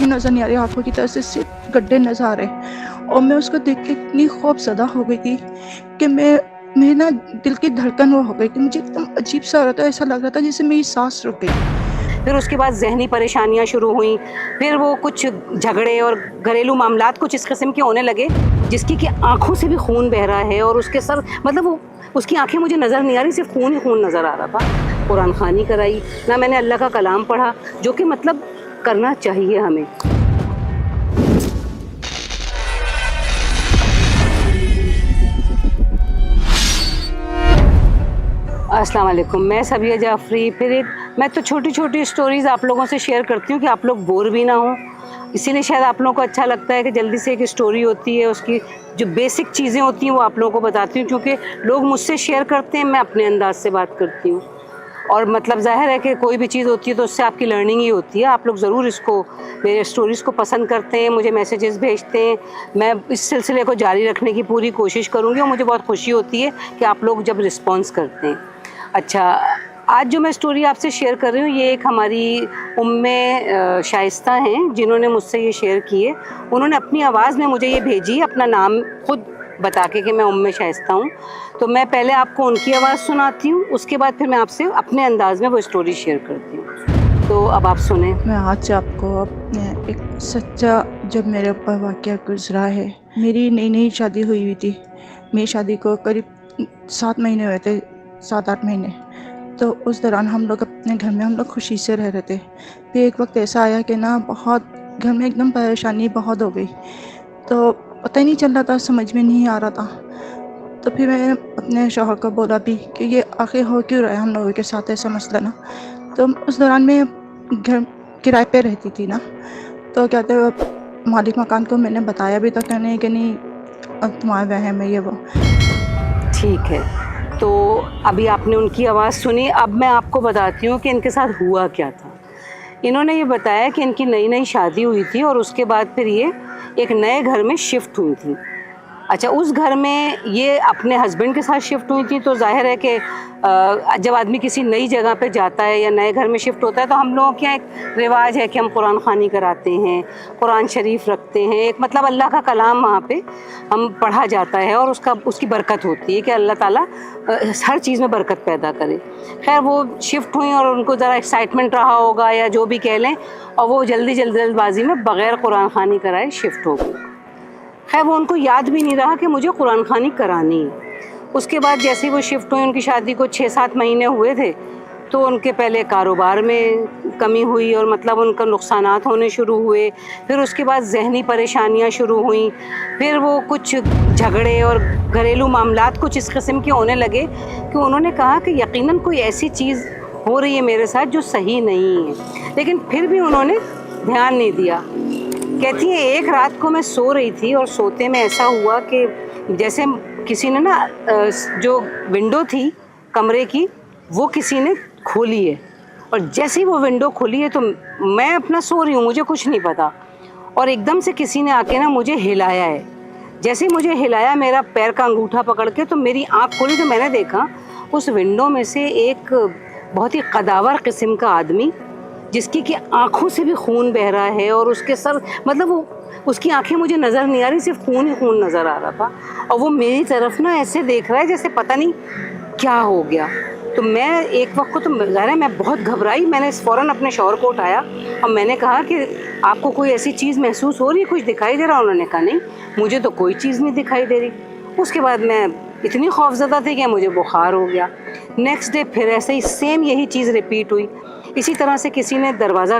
भी नज़र नहीं आ रही, आंखों की तरफ से सिर्फ गड्ढे नज़र आ रहे। और मैं उसको देख के इतनी खौफज़दा हो गई थी कि मेरे ना दिल की धड़कन वो हो गई कि मुझे एकदम अजीब सा हो रहा था, ऐसा लग रहा था जैसे मेरी सांस रुक गई। फिर उसके बाद ज़हनी परेशानियां शुरू हुई, फिर वो कुछ झगड़े और घरेलू मामलात कुछ इस किस्म के होने लगे जिसकी कि आंखों से भी खून बह रहा है और उसके सर मतलब वो उसकी आंखें मुझे नज़र नहीं आ रही, सिर्फ खून ही खून नज़र आ रहा था। कुरान खानी कराई, ना मैंने अल्लाह का कलाम पढ़ा, जो कि मतलब करना चाहिए हमें। अस्सलाम वालेकुम, मैं सबिया जाफ़री। मैं तो छोटी छोटी स्टोरीज़ आप लोगों से शेयर करती हूँ कि आप लोग बोर भी ना हो, इसीलिए शायद आप लोगों को अच्छा लगता है कि जल्दी से एक स्टोरी होती है, उसकी जो बेसिक चीज़ें होती हैं वो आप लोगों को बताती हूँ, क्योंकि लोग मुझसे शेयर करते हैं, मैं अपने अंदाज से बात करती हूँ। और मतलब ज़ाहिर है कि कोई भी चीज़ होती है तो उससे आपकी लर्निंग ही होती है। आप लोग ज़रूर इसको, मेरे स्टोरीज़ को पसंद करते हैं, मुझे मैसेजेस भेजते हैं। मैं इस सिलसिले को जारी रखने की पूरी कोशिश करूँगी और मुझे बहुत खुशी होती है कि आप लोग जब रिस्पॉन्स करते हैं। अच्छा, आज जो मैं स्टोरी आपसे शेयर कर रही हूँ ये एक हमारी उम्मे शाइस्ता हैं जिन्होंने मुझसे ये शेयर की है। उन्होंने अपनी आवाज़ में मुझे ये भेजी, अपना नाम खुद बता के कि मैं उम्मे शाइस्ता हूँ। तो मैं पहले आपको उनकी आवाज़ सुनाती हूँ, उसके बाद फिर मैं आपसे अपने अंदाज़ में वो स्टोरी शेयर करती हूँ। तो अब आप सुने। मैं आज आपको अपने एक सच्चा जब मेरे ऊपर वाक़या गुज़रा है। मेरी नई नई शादी हुई हुई थी, मेरी शादी को करीब 7 महीने हुए थे, 7-8 महीने। तो उस दौरान हम लोग अपने घर में हम लोग खुशी से रह रहे थे। फिर एक वक्त ऐसा आया कि ना बहुत घर में एकदम परेशानी बहुत हो गई, तो पता ही नहीं चल रहा था, समझ में नहीं आ रहा था। तो फिर मैंने अपने शौहर को बोला भी कि ये आखिर हो क्यों रहा है हम लोगों के साथ ऐसा मसला ना। तो उस दौरान मैं घर किराए पे रहती थी ना, तो कहते हैं मालिक मकान को मैंने बताया भी था, कहने कि नहीं अब तुम्हारा वहम है ये वो। ठीक है, तो अभी आपने उनकी आवाज़ सुनी, अब मैं आपको बताती हूँ कि इनके साथ हुआ क्या था। इन्होंने ये बताया कि इनकी नई नई शादी हुई थी और उसके बाद फिर ये एक नए घर में शिफ्ट हुई थी। अच्छा, उस घर में ये अपने हस्बैंड के साथ शिफ्ट हुई थी, तो ज़ाहिर है कि जब आदमी किसी नई जगह पे जाता है या नए घर में शिफ्ट होता है तो हम लोगों के यहाँ एक रिवाज है कि हम कुरान खानी कराते हैं, कुरान शरीफ रखते हैं, एक मतलब अल्लाह का कलाम वहाँ पे हम पढ़ा जाता है और उसकी बरकत होती है कि अल्लाह ताला हर चीज़ में बरकत पैदा करे। खैर, वो शिफ्ट हुई और उनको ज़रा एक्साइटमेंट रहा होगा या जो भी कह लें, और वो जल्दबाजी में बग़ैर कुरान खानी कराए शिफ्ट हो गई। खैर, वो उनको याद भी नहीं रहा कि मुझे कुरान खानी करानी है। उसके बाद जैसे ही वो शिफ्ट हुई, उनकी शादी को 6-7 महीने हुए थे, तो उनके पहले कारोबार में कमी हुई और मतलब उनका नुकसानात होने शुरू हुए। फिर उसके बाद ज़हनी परेशानियां शुरू हुई, फिर वो कुछ झगड़े और घरेलू मामलात कुछ इस किस्म के होने लगे कि उन्होंने कहा कि यकीनन कोई ऐसी चीज़ हो रही है मेरे साथ जो सही नहीं है, लेकिन फिर भी उन्होंने ध्यान नहीं दिया। कहती है, एक रात को मैं सो रही थी और सोते में ऐसा हुआ कि जैसे किसी ने ना जो विंडो थी कमरे की वो किसी ने खोली है, और जैसे ही वो विंडो खुली है तो मैं अपना सो रही हूँ, मुझे कुछ नहीं पता, और एकदम से किसी ने आके ना मुझे हिलाया है। जैसे ही मुझे हिलाया, मेरा पैर का अंगूठा पकड़ के, तो मेरी आँख खुली तो मैंने देखा उस विंडो में से एक बहुत ही कदावर किस्म का आदमी, जिसकी कि आँखों से भी खून बह रहा है और उसके सर मतलब वो उसकी आंखें मुझे नज़र नहीं आ रही, सिर्फ खून ही खून नज़र आ रहा था, और वो मेरी तरफ ना ऐसे देख रहा है जैसे पता नहीं क्या हो गया। तो मैं एक वक्त को तो ज़ाहिर है मैं बहुत घबराई, मैंने फ़ौरन अपने शौहर को उठाया और मैंने कहा कि आपको कोई ऐसी चीज़ महसूस हो रही है, कुछ दिखाई दे रहा? उन्होंने कहा नहीं, मुझे तो कोई चीज़ नहीं दिखाई दे रही। उसके बाद मैं इतनी खौफज़दा थी कि मुझे बुखार हो गया। नेक्स्ट डे फिर ऐसे ही सेम यही चीज़ रिपीट हुई। इसी तरह से किसी ने दरवाज़ा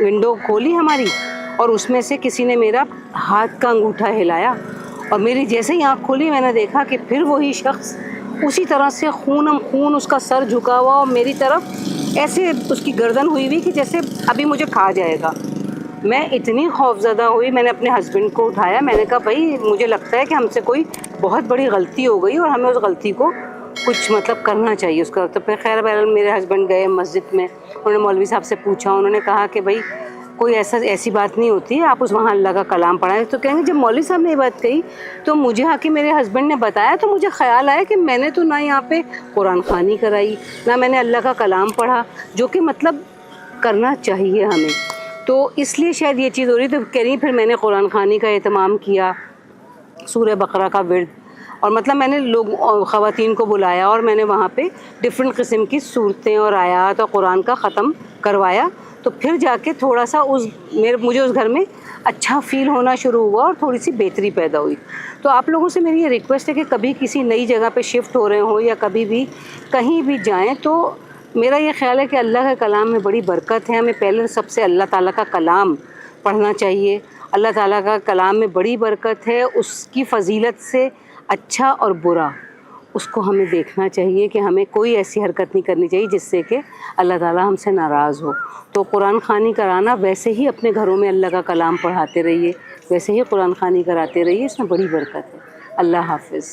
विंडो खोली हमारी, और उसमें से किसी ने मेरा हाथ का अंगूठा हिलाया, और मेरी जैसे ही आँख खोली मैंने देखा कि फिर वही शख्स उसी तरह से खूनम खून, उसका सर झुका हुआ और मेरी तरफ ऐसे उसकी गर्दन हुई हुई कि जैसे अभी मुझे खा जाएगा। मैं इतनी खौफज़दा हुई, मैंने अपने हस्बैंड को उठाया, मैंने कहा भाई मुझे लगता है कि हमसे कोई बहुत बड़ी गलती हो गई और हमें उस गलती को कुछ मतलब करना चाहिए उसका। तो फिर खैर बहरहाल मेरे हस्बैंड गए मस्जिद में, उन्होंने मौलवी साहब से पूछा, उन्होंने कहा कि भाई कोई ऐसी बात नहीं होती है, आप उस वहाँ अल्लाह का कलाम पढ़ाएं। तो कहेंगे जब मौलवी साहब ने ये बात कही तो मुझे आके मेरे हस्बैंड ने बताया, तो मुझे ख्याल आया कि मैंने तो ना यहाँ पे कुरान खानी कराई, ना मैंने अल्लाह का कलाम पढ़ा, जो कि मतलब करना चाहिए हमें। تو اس لیے شاید یہ چیز ہو رہی. تو کہہ رہی پھر میں نے قرآن خوانی کا اہتمام کیا, سورہ بقرہ کا ورد, اور مطلب میں نے خواتین کو بلایا اور میں نے وہاں پہ ڈفرینٹ قسم کی صورتیں اور آیات اور قرآن کا ختم کروایا. تو پھر جا کے تھوڑا سا مجھے اس گھر میں اچھا فیل ہونا شروع ہوا اور تھوڑی سی بہتری پیدا ہوئی. تو آپ لوگوں سے میری یہ ریکویسٹ ہے کہ کبھی کسی نئی جگہ پہ شفٹ ہو رہے ہوں یا کبھی بھی کہیں بھی جائیں, تو میرا یہ خیال ہے کہ اللہ کے کلام میں بڑی برکت ہے. ہمیں پہلے سب سے اللہ تعالیٰ کا کلام پڑھنا چاہیے. اللہ تعالیٰ کا کلام میں بڑی برکت ہے. اس کی فضیلت سے اچھا اور برا اس کو ہمیں دیکھنا چاہیے کہ ہمیں کوئی ایسی حرکت نہیں کرنی چاہیے جس سے کہ اللہ تعالیٰ ہم سے ناراض ہو. تو قرآن خوانی کرانا, ویسے ہی اپنے گھروں میں اللہ کا کلام پڑھاتے رہیے, ویسے ہی قرآن خوانی کراتے رہیے, اس میں بڑی برکت ہے. اللہ حافظ.